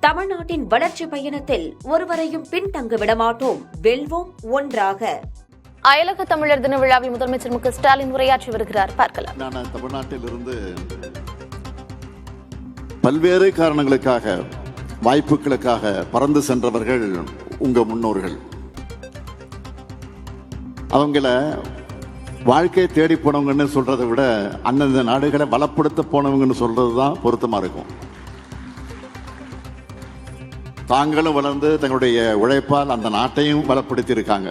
தமிழ்நாட்டின் வளர்ச்சி பயணத்தில் ஒருவரையும் பின்தங்க விடமாட்டோம், வெல்வோம் ஒன்றாக. அயலக தமிழர் தின விழாவில் முதலமைச்சர் மு ஸ்டாலின் உரையாற்றி வருகிறார். பார்க்கலாம். நான் தமிழ்நாட்டிலிருந்து பல்வேறு காரணங்களுக்காக, வாய்ப்புகளுக்காக பறந்து சென்றவர்கள் உங்க முன்னோர்கள். அவங்கள வாழ்க்கையை தேடி போனவங்கன்னு சொல்றதை விட அந்தந்த நாடுகளை பலப்படுத்த போனவங்கன்னு சொல்றது தான் பொருத்தமா இருக்கும். தாங்களும் வளர்ந்து தங்களுடைய உழைப்பால் அந்த நாட்டையும் பலப்படுத்தி இருக்காங்க.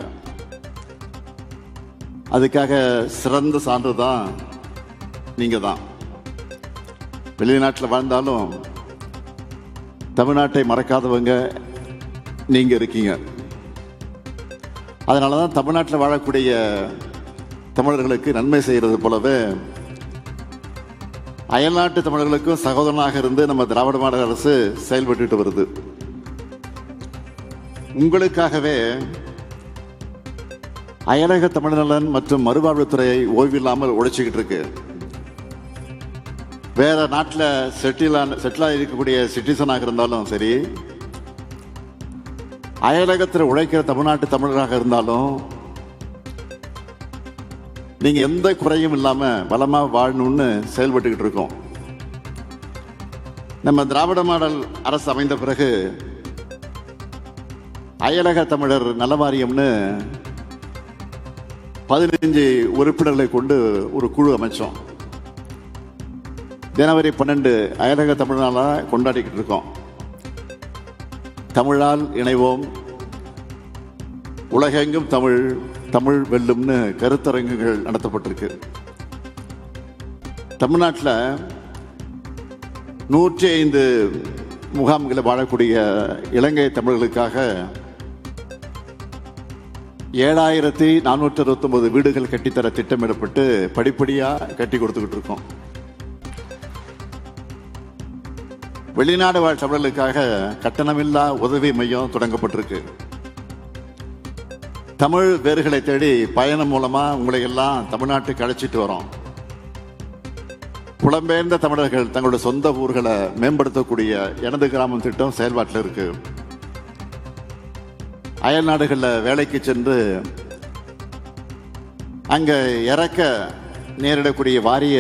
அதுக்காக சிறந்த சான்று தான் நீங்க தான். வெளிநாட்டில் வாழ்ந்தாலும் தமிழ்நாட்டை மறக்காதவங்க நீங்க இருக்கீங்க. அதனால தான் தமிழ்நாட்டில் வாழக்கூடிய தமிழர்களுக்கு நன்மை செய்கிறது போலவே அயல்நாட்டு தமிழர்களுக்கும் சகோதரனாக இருந்து நம்ம திராவிட மாடல் அரசு செயல்பட்டு வருது. உங்களுக்காகவே அயலக தமிழ்நலன் மற்றும் மறுவாழ்வுத்துறையை ஓய்வில்லாமல் உழைச்சிக்கிட்டு இருக்கு. வேற நாட்டில் செட்டில் இருக்கக்கூடிய சிட்டிசனாக இருந்தாலும் சரி, அயலகத்தில் உழைக்கிற தமிழ்நாட்டு தமிழராக இருந்தாலும் நீங்க எந்த குறையும் இல்லாம பலமா வாழணும்னு செயல்பட்டுக்கிட்டு இருக்கோம். நம்ம திராவிட மாடல் அரசு அமைந்த பிறகு அயலக தமிழர் நல வாரியம்னு 15 உறுப்பினர்களை கொண்டு ஒரு குழு அமைச்சோம். ஜனவரி 12 அயலக தமிழ் நாளா கொண்டாடிக்கிட்டு இருக்கோம். தமிழால் இணைவோம், உலகெங்கும் தமிழ், தமிழ் வெல்லும்னு கருத்தரங்குகள் நடத்தப்பட்டிருக்கு. தமிழ்நாட்டில் 105 முகாம்களில் வாழக்கூடிய இலங்கை தமிழர்களுக்காக 7469 வீடுகள் கட்டித்தர திட்டமிடப்பட்டு படிப்படியாக கட்டி கொடுத்துக்கிட்டு இருக்கோம். வெளிநாடு வாழ் தமிழர்களுக்காக கட்டணமில்லா உதவி மையம் தொடங்கப்பட்டிருக்கு. தமிழ் வேர்களை தேடி பயணம் மூலமா உங்களை எல்லாம் தமிழ்நாட்டுக்கு அழைச்சிட்டு வரோம். புலம்பெயர்ந்த தமிழர்கள் தங்களுடைய சொந்த ஊர்களை மேம்படுத்தக்கூடிய எனது கிராமம் திட்டம் செயல்பாட்டில் இருக்கு. அயல் நாடுகளில் வேலைக்கு சென்று அங்கே இறக்க நேரிடக்கூடிய வாரிய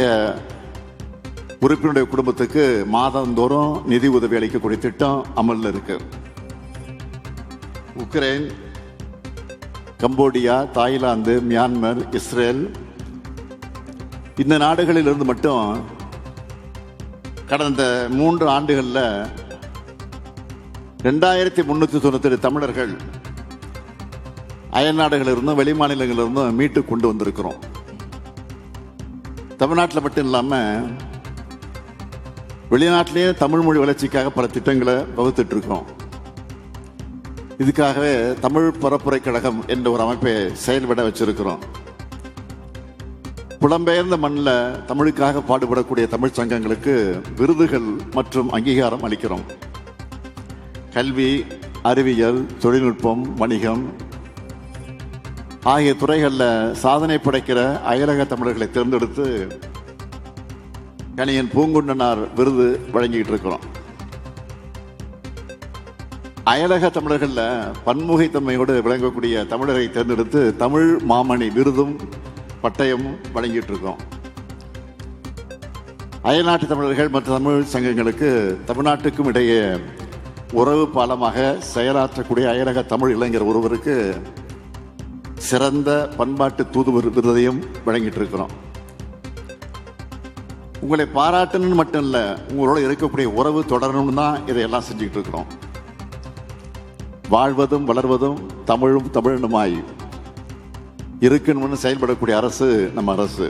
உறுப்பினருடைய குடும்பத்துக்கு மாதந்தோறும் நிதி உதவி அளிக்கக்கூடிய திட்டம் அமலில் இருக்கு. Ukraine, Cambodia, Thailand, Myanmar, Israel இந்த நாடுகளில் இருந்து மட்டும் கடந்த 3 ஆண்டுகளில் 2397 தமிழர்கள் அயல் நாடுகளிலிருந்தும் வெளி மாநிலங்களிலிருந்தும் மீட்டு கொண்டு வந்திருக்கிறோம். தமிழ்நாட்டில் மட்டும் இல்லாமல் வெளிநாட்டிலேயே தமிழ் மொழி வளர்ச்சிக்காக பல திட்டங்களை வகுத்துட்டு இருக்கோம். இதுக்காகவே தமிழ் பரப்புரை கழகம் என்ற ஒரு அமைப்பை செயல்பட வச்சிருக்கிறோம். புலம்பெயர்ந்த மண்ணில் தமிழுக்காக பாடுபடக்கூடிய தமிழ் சங்கங்களுக்கு விருதுகள் மற்றும் அங்கீகாரம் அளிக்கிறோம். கல்வி, அறிவியல், தொழில்நுட்பம், வணிகம் ஆகிய துறைகளில் சாதனை படைக்கிற அயலக தமிழர்களை தேர்ந்தெடுத்து கணியன் பூங்குண்டனார் விருது வழங்கிட்டு இருக்கிறோம். அயலக தமிழர்களில் பன்முகைத்தன்மையோடு விளங்கக்கூடிய தமிழரை தேர்ந்தெடுத்து தமிழ் மாமணி விருதும் பட்டயமும் வழங்கிட்டு இருக்கோம். அயல்நாட்டு தமிழர்கள் மற்றும் தமிழ் சங்கங்களுக்கு தமிழ்நாட்டுக்கும் இடையே உறவு பாலமாக செயலாற்றக்கூடிய அயலக தமிழ் இளைஞர் ஒருவருக்கு சிறந்த பண்பாட்டு தூதுவர் விருதையும் வழங்கிட்டு இருக்கிறோம். உங்களை பாராட்டணும்னு மட்டும் இல்லை, உங்களோட இருக்கக்கூடிய உறவு தொடரணும்னு தான் இதையெல்லாம் செஞ்சுக்கிட்டு இருக்கிறோம். வாழ்வதும் வளர்வதும் தமிழும் தமிழனுமாய் இருக்கணும்னு செயல்படக்கூடிய அரசு நம்ம அரசு.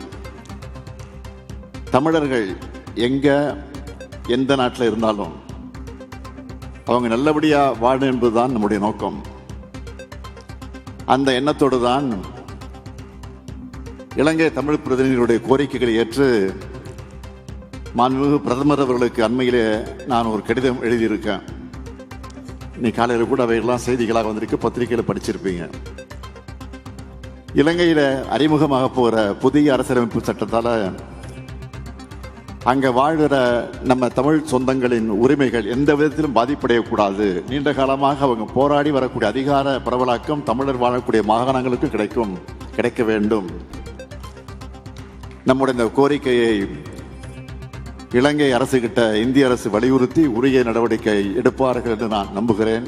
தமிழர்கள் எங்க எந்த நாட்டில் இருந்தாலும் அவங்க நல்லபடியாக வாழணும் என்பதுதான் நம்முடைய நோக்கம். அந்த எண்ணத்தோடு தான் இலங்கை தமிழ் பிரதிநிதிகளுடைய கோரிக்கைகளை ஏற்று மாண்புமிகு பிரதமர் அவர்களுக்கு அண்மையிலே நான் ஒரு கடிதம் எழுதியிருக்கேன். நீ காலையில் கூட அவையெல்லாம் செய்திகளாக வந்திருக்கு, பத்திரிகையில் படிச்சிருப்பீங்க. இலங்கையில் அறிமுகமாக போகிற புதிய அரசியலமைப்பு சட்டத்தால் அங்க வாழ்கிற நம்ம தமிழ் சொந்தங்களின் உரிமைகள் எந்த விதத்திலும் பாதிப்படையக்கூடாது. நீண்ட காலமாக அவங்க போராடி வரக்கூடிய அதிகார பரவலாக்கம் தமிழர் வாழக்கூடிய மாகாணங்களுக்கு கிடைக்க வேண்டும். நம்முடைய இந்த கோரிக்கையை இலங்கை அரசு கிட்ட இந்திய அரசு வலியுறுத்தி உரிய நடவடிக்கை எடுப்பார்கள் என்று நான் நம்புகிறேன்.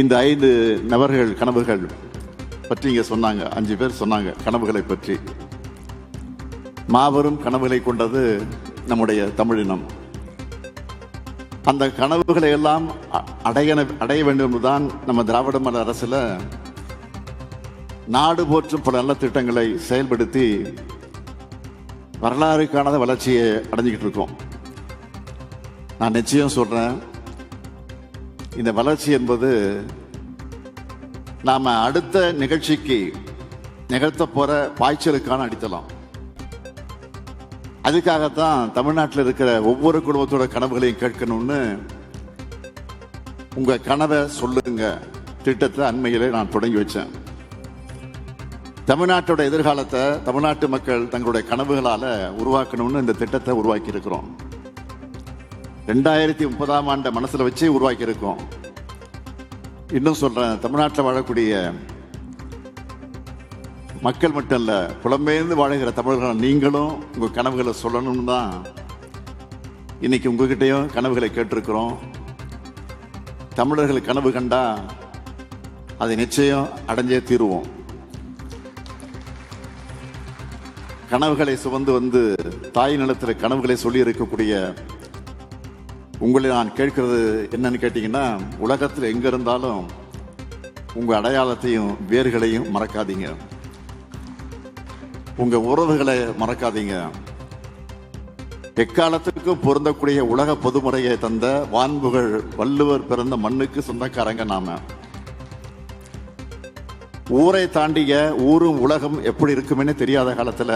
இந்த 5 நபர்கள் கனவுகள் பற்றி இங்க சொன்னாங்க, 5 பேர் சொன்னாங்க கனவுகளை பற்றி. மாபெரும் கனவுகளை கொண்டது நம்முடைய தமிழினம். அந்த கனவுகளை எல்லாம் அடைய வேண்டும் என்றுதான் நம்ம திராவிட மாடல் அரசுல நாடு போற்றும் பல நல்ல திட்டங்களை செயல்படுத்தி வரலாறு காணாத வளர்ச்சியை அடைஞ்சிக்கிட்டு இருக்கோம். நான் நிச்சயம் சொல்றேன், இந்த வளர்ச்சி என்பது நாம அடுத்த நிகழ்ச்சிக்கு நிகழ்த்த போற பாய்ச்சலுக்கான அடித்தளம். அதுக்காகத்தான் தமிழ்நாட்டில் இருக்கிற ஒவ்வொரு குடும்பத்தோட கனவுகளையும் கேட்கணும்னு உங்க கனவை சொல்லுங்க திட்டத்தை அண்மையிலே நான் தொடங்கி வச்சேன். தமிழ்நாட்டோட எதிர்காலத்தை தமிழ்நாட்டு மக்கள் தங்களுடைய கனவுகளால உருவாக்கணும்னு இந்த திட்டத்தை உருவாக்கி இருக்கிறோம். 2030ஆம் ஆண்டை மனசுல வச்சு உருவாக்கி இருக்கோம். இன்னும் சொல்றேன், தமிழ்நாட்டில் வாழக்கூடிய மக்கள் மட்டும் இல்ல, புலம்பெயர்ந்து வாழுகிற தமிழர்கள் நீங்களும் உங்க கனவுகளை சொல்லணும்னு தான் இன்னைக்கு உங்ககிட்டயும் கனவுகளை கேட்டிருக்கிறோம். தமிழர்கள் கனவு கண்டா அதை நிச்சயம் அடைஞ்சே தீருவோம். கனவுகளை சுமந்து வந்து தாய் நிலத்தில் கனவுகளை சொல்லி இருக்கக்கூடிய உங்களை நான் கேட்கிறது என்னன்னு கேட்டீங்கன்னா, உலகத்தில் எங்க இருந்தாலும் உங்க அடையாளத்தையும் வேர்களையும் மறக்காதீங்க. உங்க உறவுகளை மறக்காதீங்க. எக்காலத்துக்கும் பொருந்தக்கூடிய உலக பொதுமுறையை தந்த வான்புகள் வள்ளுவர் பிறந்த மண்ணுக்கு சொந்தக்காரங்க நாம. ஊரை தாண்டிய ஊரும் உலகம் எப்படி இருக்குமே தெரியாத காலத்துல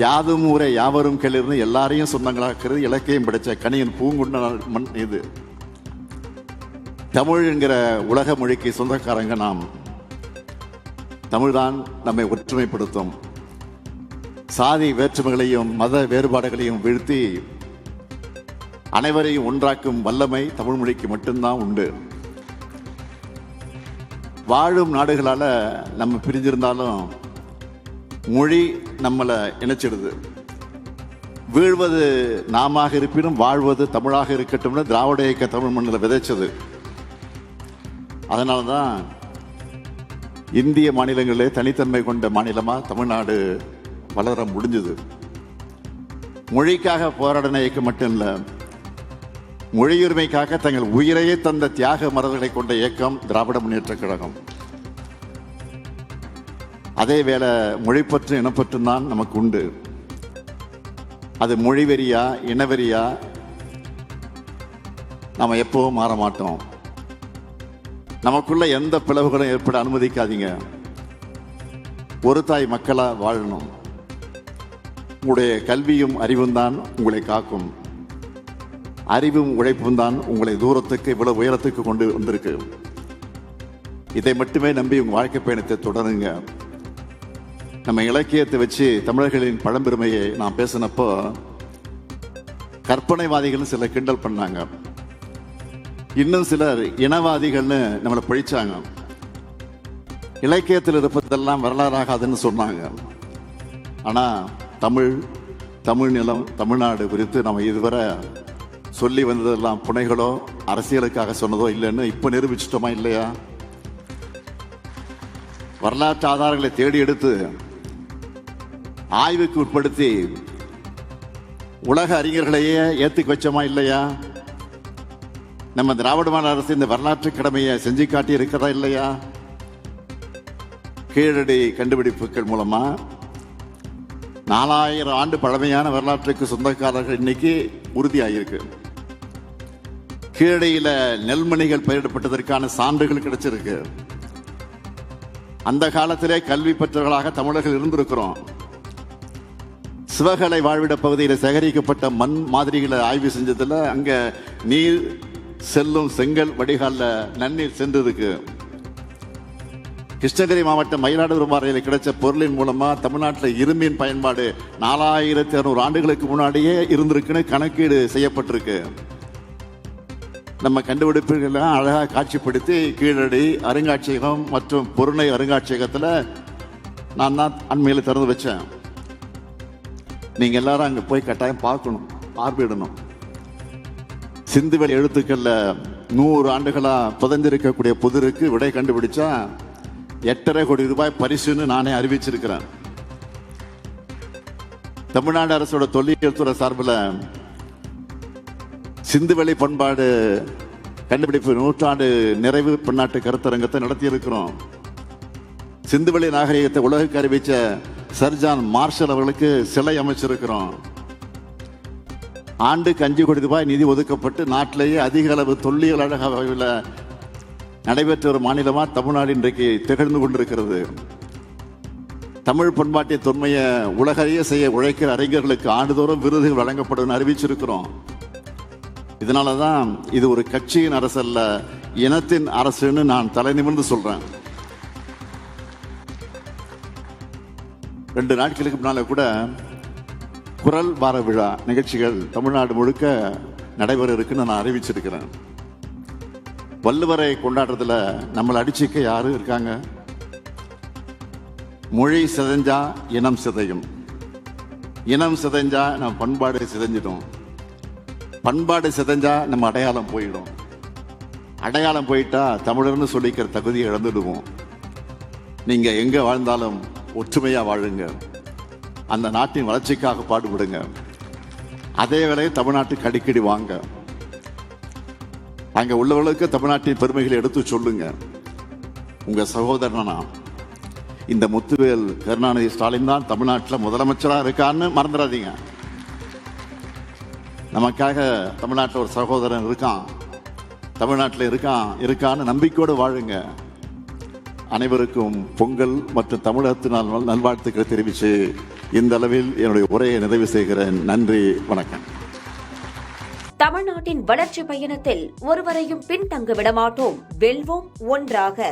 யாதும் ஊரை யாவரும் கேளிர்னு எல்லாரையும் சொந்தங்களாக்குறது இலக்கியம் படிச்ச கணியன் பூங்குண்ட மண் இது. தமிழ் என்கிற உலக மொழிக்கு சொந்தக்காரங்க நாம். தமிழ்தான் நம்மை ஒற்றுமைப்படுத்தும். சாதி வேற்றுமைகளையும் மத வேறுபாடுகளையும் வீழ்த்தி அனைவரையும் ஒன்றாக்கும் வல்லமை தமிழ் மொழிக்கு மட்டும்தான் உண்டு. வாழும் நாடுகளால நம்ம பிரிஞ்சிருந்தாலும் மொழி நம்மளை இணைச்சிடுது. வீழ்வது நாம இருப்பினும் வாழ்வது தமிழாக இருக்கட்டும்னு திராவிட இயக்க தமிழ் மண்ணில் விதைச்சது. அதனாலதான் இந்திய மாநிலங்களிலே தனித்தன்மை கொண்ட மாநிலமா தமிழ்நாடு வளர முடிஞ்சது. மொழிக்காக போராடின இயக்கம் மட்டும் இல்ல, மொழியுரிமைக்காக தங்கள் உயிரையே தந்த தியாக மரபுகளை கொண்ட இயக்கம் திராவிட முன்னேற்ற கழகம். அதே வேளை மொழிப்பற்று இனப்பற்றும் தான் நமக்கு உண்டு. அது மொழி வெறியா இனவெறியா நாம எப்பவும் மாற மாட்டோம். நமக்குள்ள எந்த பிளவுகளும் ஏற்பட அனுமதிக்காதீங்க. ஒரு தாய் மக்களா வாழணும். உங்களுடைய கல்வியும் அறிவும் தான் உங்களை காக்கும். அறிவும் உழைப்பும் தான் உங்களை தூரத்துக்கு இவ்வளவு உயரத்துக்கு கொண்டு வந்திருக்கு. இதை மட்டுமே நம்பி உங்க வாழ்க்கை பயணத்தை தொடருங்க. நம்ம இலக்கியத்தை வச்சு தமிழர்களின் பழம்பெருமையை நான் பேசினப்போ கற்பனைவாதிகள் சில கிண்டல் பண்ணாங்க. இன்னும் சிலர் இனவாதிகள்னு நம்மளை பழிச்சாங்க. இலக்கியத்தில் இருப்பதெல்லாம் வரலாறாகாதுன்னு சொன்னாங்க. ஆனா தமிழ் நிலம் தமிழ்நாடு குறித்து நம்ம இதுவரை சொல்லி வந்ததெல்லாம் புனைகளோ அரசியலுக்காக சொன்னதோ இல்லைன்னு இப்ப நிரூபிச்சிட்டோமா இல்லையா? வரலாற்று ஆதாரங்களை தேடி எடுத்து ஆய்வுக்கு உட்படுத்தி உலக அறிஞர்களையே ஏத்துக்க வச்சோமா இல்லையா? நம்ம திராவிட மாடல் அரசு இந்த வரலாற்று கடமையை செஞ்சு காட்டி இருக்கிறதா இல்லையா? கீழடி கண்டுபிடிப்புகள் மூலமா 4000 ஆண்டு பழமையான வரலாற்றுக்கு சொந்தக்காரர்கள் இன்னைக்கு உறுதியாகிருக்கு. கீழடியில நெல்மணிகள் பயிரிடப்பட்டதற்கான சான்றுகள் கிடைச்சிருக்கு. அந்த காலத்திலே கல்வி பெற்றவர்களாக தமிழர்கள் இருந்திருக்கிறோம். சிவகலை வாழ்விட பகுதியில் சேகரிக்கப்பட்ட மண் மாதிரிகளை ஆய்வு செஞ்சதுல அங்க நீர் செல்லும் செங்கல் வடிகால நன்னீர் சென்றிருக்கு. கிருஷ்ணகிரி மாவட்டம் மயிலாடுதுறை மாவட்டத்தில் கிடைச்ச பொருளின் மூலமா தமிழ்நாட்டில் இரும்பின் பயன்பாடு 4600 ஆண்டுகளுக்கு முன்னாடியே இருந்திருக்குன்னு கணக்கீடு செய்யப்பட்டிருக்கு. நம்ம கண்டுபிடிப்புகளை அழகாக காட்சிப்படுத்தி கீழடி அருங்காட்சியகம் மற்றும் பொருணை அருங்காட்சியகத்தில் நான் தான் அண்மையில் திறந்து வச்சேன். நீங்க எல்லாரும் அங்கே போய் கட்டாயம் பார்க்கணும், பார்வையிடணும். சிந்துவெளி எழுத்துக்கள்ல 100 ஆண்டுகளா புதைந்திருக்கக்கூடிய புதிருக்கு விடை கண்டுபிடிச்சா 8.5 கோடி ரூபாய் பரிசுன்னு நானே அறிவிச்சிருக்கிறேன். தமிழ்நாடு அரசோட தொல்லியல் துறை சார்பில் சிந்துவெளி பண்பாடு கண்டுபிடிப்பு 100 நிறைவு பன்னாட்டு கருத்தரங்கத்தை நடத்தி இருக்கிறோம். சிந்துவெளி நாகரிகத்தை உலகுக்கு அறிவிச்ச சர்ஜான் மார்ஷல் அவர்களுக்கு சிலை அமைச்சிருக்கிறோம். ஆண்டுக்கு 5 கோடி ரூபாய் நிதி ஒதுக்கப்பட்டு நாட்டிலேயே அதிக அளவு தொல்லியல் அழகாவில் நடைபெற்ற ஒரு மாநிலமா தமிழ்நாடு இன்றைக்கு திகழ்ந்து கொண்டிருக்கிறது. தமிழ் பண்பாட்டின் தொன்மையை உலகறிய செய்ய உழைக்கிற அறிஞர்களுக்கு ஆண்டுதோறும் விருதுகள் வழங்கப்படும் அறிவிச்சிருக்கிறோம். இதனாலதான் இது ஒரு கட்சியின் அரசு அல்ல, இனத்தின் அரசுன்னு நான் தலை நிமிர்ந்து சொல்றேன். 2 நாட்களுக்கு முன்னால கூட குரல் வார விழா நிகழ்ச்சிகள் தமிழ்நாடு முழுக்க நடைபெற இருக்குன்னு நான் அறிவிச்சிருக்கிறேன். வள்ளுவரை கொண்டாடுறதுல நம்மளை அடிச்சுக்க யாரு இருக்காங்க? மொழி சிதைஞ்சா இனம் சிதையும், இனம் சிதைஞ்சா நம்ம பண்பாடு சிதைஞ்சிடும், பண்பாடு சிதைஞ்சா நம்ம அடையாளம் போயிடும், அடையாளம் போயிட்டா தமிழர்னு சொல்லிக்கிற தகுதியை இழந்துடுவோம். நீங்க எங்க வாழ்ந்தாலும் ஒற்றுமையா வாழுங்க, அந்த நாட்டின் வளர்ச்சிக்காக பாடுபடுங்க. அதே வேளையில் தமிழ்நாட்டுக்கு அடிக்கடி வாங்க, அங்க உள்ளவர்களுக்கு தமிழ்நாட்டின் பெருமைகளை எடுத்து சொல்லுங்க. உங்க சகோதரனா இந்த முத்துவேல் கருணாநிதி ஸ்டாலின் தான் தமிழ்நாட்டில் முதலமைச்சராக இருக்கான்னு மறந்துடாதீங்க. நமக்காக தமிழ்நாட்டில் ஒரு சகோதரன் இருக்கான், தமிழ்நாட்டில் இருக்கான்னு நம்பிக்கையோடு வாழுங்க. அனைவருக்கும் பொங்கல் மற்றும் தமிழகத்தினால் நல்வாழ்த்துக்களை தெரிவித்து இந்த அளவில் என்னுடைய உரையை நிறைவு செய்கிறேன். நன்றி, வணக்கம். தமிழ்நாட்டின் வளர்ச்சி பயணத்தில் ஒருவரையும் பின்தங்க விடமாட்டோம், வெல்வோம் ஒன்றாக.